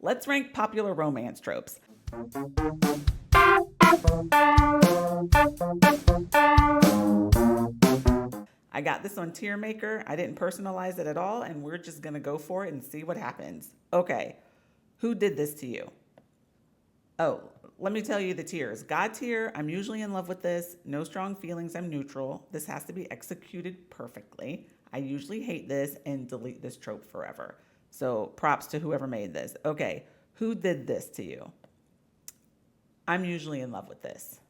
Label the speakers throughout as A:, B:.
A: Let's rank popular romance tropes. I got this on Tier Maker. I didn't personalize it at all, and we're just going to go for it and see what happens. Okay, who did this to you? Oh, let me tell you the tiers. God tier, I'm usually in love with this. No strong feelings, I'm neutral. This has to be executed perfectly. I usually hate this and delete this trope forever. So props to whoever made this. Okay, who did this to you? I'm usually in love with this.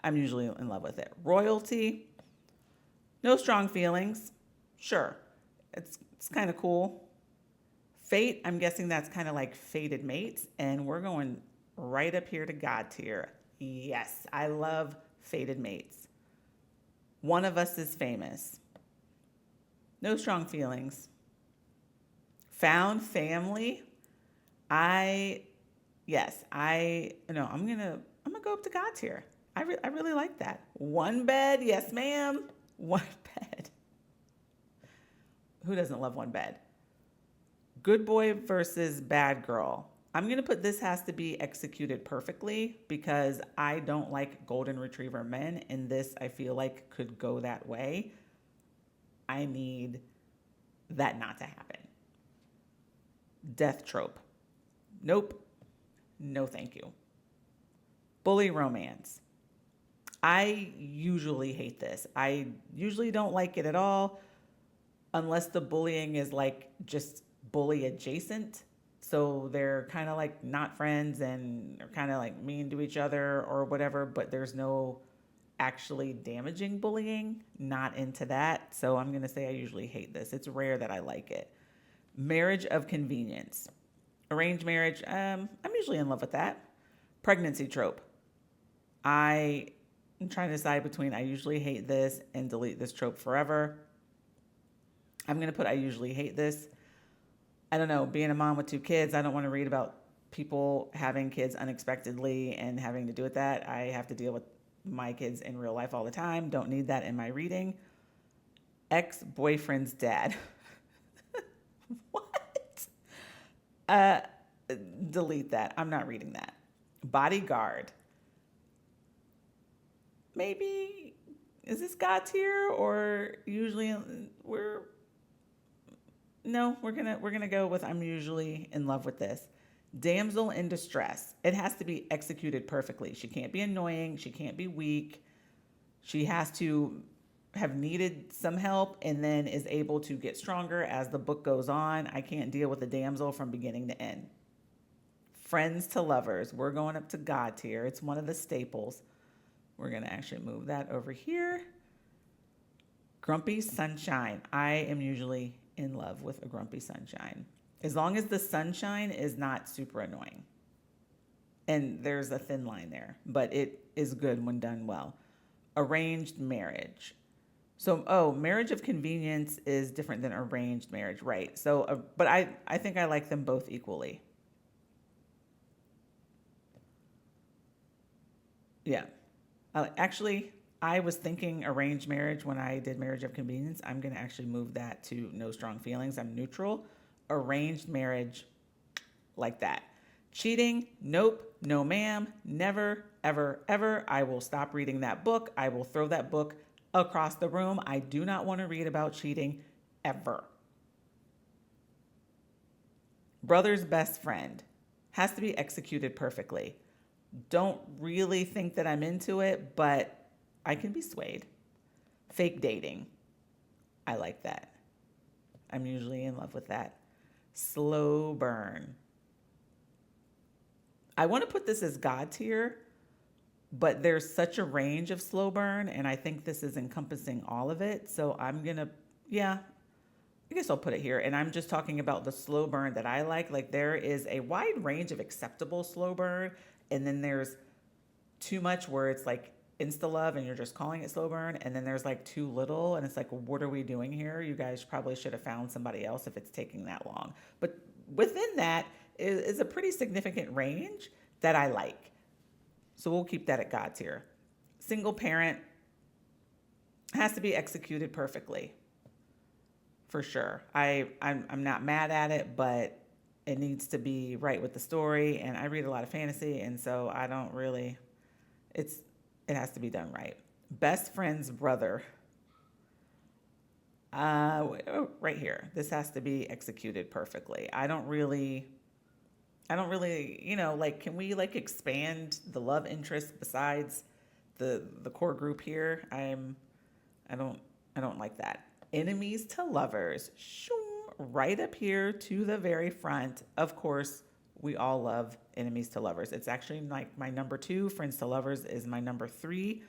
A: I'm usually in love with it. Royalty, no strong feelings. Sure, it's kind of cool. Fate, I'm guessing that's kind of like fated mates, and we're going right up here to God tier. Yes, I love fated mates. One of us is famous. No strong feelings. Found family. I yes, I no, I'm gonna go up to God tier. I really like that. One bed, yes, ma'am. One bed. Who doesn't love one bed? Good boy versus bad girl. I'm going to put this has to be executed perfectly because I don't like golden retriever men, and this I feel like could go that way. I need that not to happen. Death trope. Nope. No, thank you. Bully romance. I usually hate this. I usually don't like it at all unless the bullying is like just bully adjacent. So they're kind of like not friends and are kind of like mean to each other or whatever, but there's no actually damaging bullying. Not into that. So I'm going to say I usually hate this. It's rare that I like it. Marriage of convenience. Arranged marriage, I'm usually in love with that. Pregnancy trope. I'm trying to decide between I usually hate this and delete this trope forever. I'm going to put I usually hate this. I don't know, being a mom with two kids, I don't want to read about people having kids unexpectedly and having to do with that. I have to deal with my kids in real life all the time. Don't need that in my reading. Ex-boyfriend's dad. What? Uh, Delete that. I'm not reading that. Bodyguard. Maybe, is this God tier or usually we're gonna go with I'm usually in love with this. Damsel in distress. It has to be executed perfectly. She can't be annoying. She can't be weak. She has to have needed some help and then is able to get stronger as the book goes on. I can't deal with a damsel from beginning to end. Friends to lovers. We're going up to God tier. It's one of the staples. We're going to actually move that over here. Grumpy sunshine. I am usually in love with a grumpy sunshine. As long as the sunshine is not super annoying. And there's a thin line there, but it is good when done well. Arranged marriage. So, marriage of convenience is different than arranged marriage, right? So, but I think I like them both equally. Yeah. Actually, I was thinking arranged marriage when I did marriage of convenience. I'm going to actually move that to no strong feelings. I'm neutral. Arranged marriage, like that. Cheating, nope, no ma'am, never, ever, ever. I will stop reading that book. I will throw that book across the room. I do not want to read about cheating ever. Brother's best friend has to be executed perfectly. Don't really think that I'm into it, but I can be swayed. Fake dating. I like that. I'm usually in love with that. Slow burn. I want to put this as God tier, but there's such a range of slow burn, and I think this is encompassing all of it. So I'm going to, yeah, I guess I'll put it here. And I'm just talking about the slow burn that I like. Like there is a wide range of acceptable slow burn, and then there's too much where it's like insta love and you're just calling it slow burn, and then there's like too little and it's like, what are we doing here? You guys probably should have found somebody else if it's taking that long. But within that is a pretty significant range that I like. So we'll keep that at God tier. Single parent has to be executed perfectly. For sure. I'm not mad at it, but It needs to be right with the story, and I read a lot of fantasy, and so I don't really. It's it has to be done right. Best friend's brother. Right here. This has to be executed perfectly. I don't really, like, can we like expand the love interest besides the core group here? I don't I don't like that. Enemies to lovers. Shoom, right up here to the very front. Of course, we all love enemies to lovers. It's actually like my number 2. Friends to lovers is my number 3.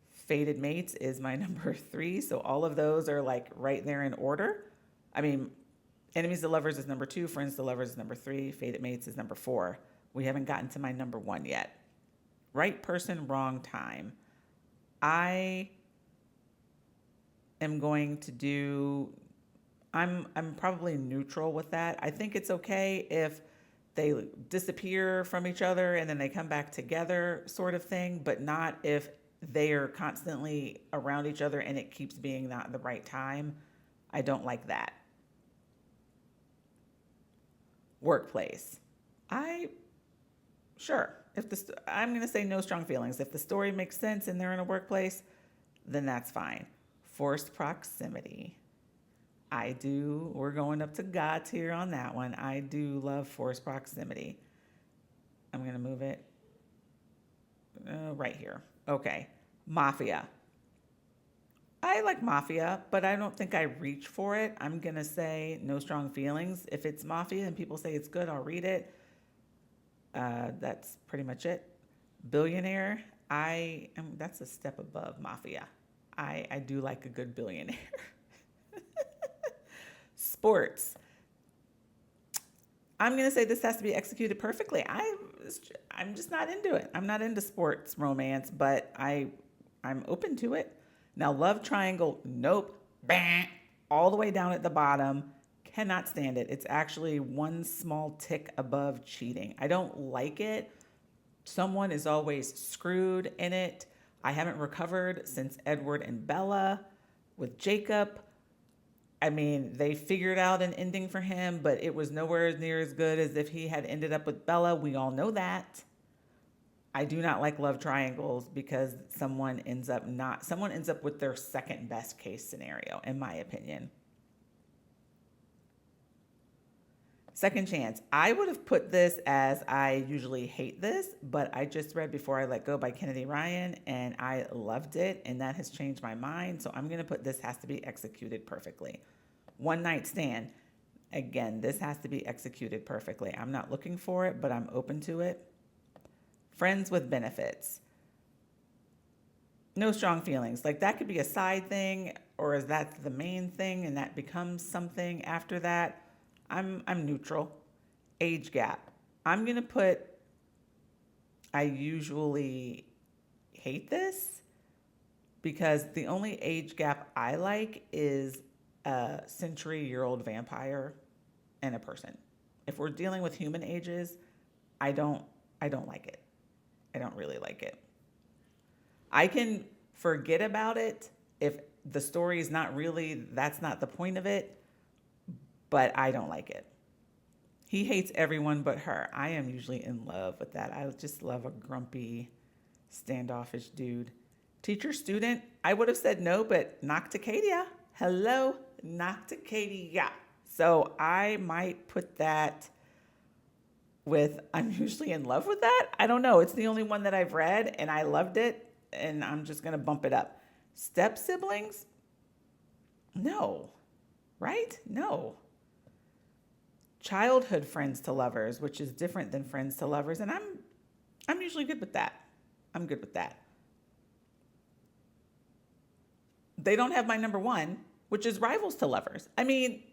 A: Fated mates is my number 3. So all of those are like right there in order. I mean, enemies to lovers is number 2. Friends to lovers is number 3. Fated mates is number 4. We haven't gotten to my number 1 yet. Right person, wrong time. I am going to do I'm probably neutral with that. I think it's okay if they disappear from each other and then they come back together sort of thing, but not if they are constantly around each other and it keeps being not the right time. I don't like that. Workplace. I Sure. I'm going to say no strong feelings. If the story makes sense and they're in a workplace, then that's fine. Forced proximity. We're going up to God tier on that one. I do love forced proximity. I'm going to move it right here. Okay. Mafia. I like Mafia, but I don't think I reach for it. I'm going to say no strong feelings. If it's Mafia and people say it's good, I'll read it. That's pretty much it. Billionaire. That's a step above Mafia. I do like a good billionaire. Sports. I'm going to say this has to be executed perfectly. I'm just not into it. I'm not into sports romance, but I'm open to it. Now, love triangle, nope. Bah, all the way down at the bottom. Cannot stand it. It's actually one small tick above cheating. I don't like it. Someone is always screwed in it. I haven't recovered since Edward and Bella with Jacob. I mean, they figured out an ending for him, but it was nowhere near as good as if he had ended up with Bella. We all know that. I do not like love triangles because someone ends up with their second best case scenario, in my opinion. Second chance. I would have put this as I usually hate this, but I just read Before I Let Go by Kennedy Ryan and I loved it, and that has changed my mind. So I'm going to put this has to be executed perfectly. One night stand. Again, this has to be executed perfectly. I'm not looking for it, but I'm open to it. Friends with benefits. No strong feelings. Like that could be a side thing, or is that the main thing and that becomes something after that? I'm neutral. Age gap. I'm going to put, I usually hate this because the only age gap I like is a century-year-old vampire and a person. If we're dealing with human ages, I don't like it. I don't really like it. I can forget about it if the story is that's not the point of it, but I don't like it. He hates everyone but her. I am usually in love with that. I just love a grumpy, standoffish dude. Teacher, student, I would have said no, but Nocticadia. Hello, Nocticadia. So I might put that with, I'm usually in love with that. I don't know. It's the only one that I've read and I loved it, and I'm just going to bump it up. Step siblings? No. Right? No. Childhood friends to lovers, which is different than friends to lovers, and I'm usually good with that. I'm good with that. They don't have my number 1, which is rivals to lovers. I mean,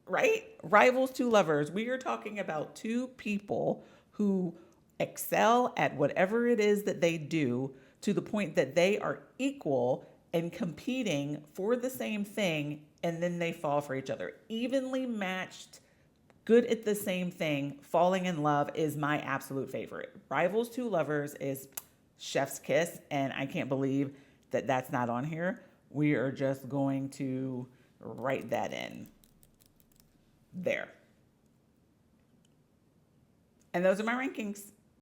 A: right? Rivals to lovers. We are talking about two people who excel at whatever it is that they do to the point that they are equal and competing for the same thing, and then they fall for each other. Evenly matched, good at the same thing, falling in love is my absolute favorite. Rivals to lovers is chef's kiss, and I can't believe that that's not on here. We are just going to write that in. There. And those are my rankings.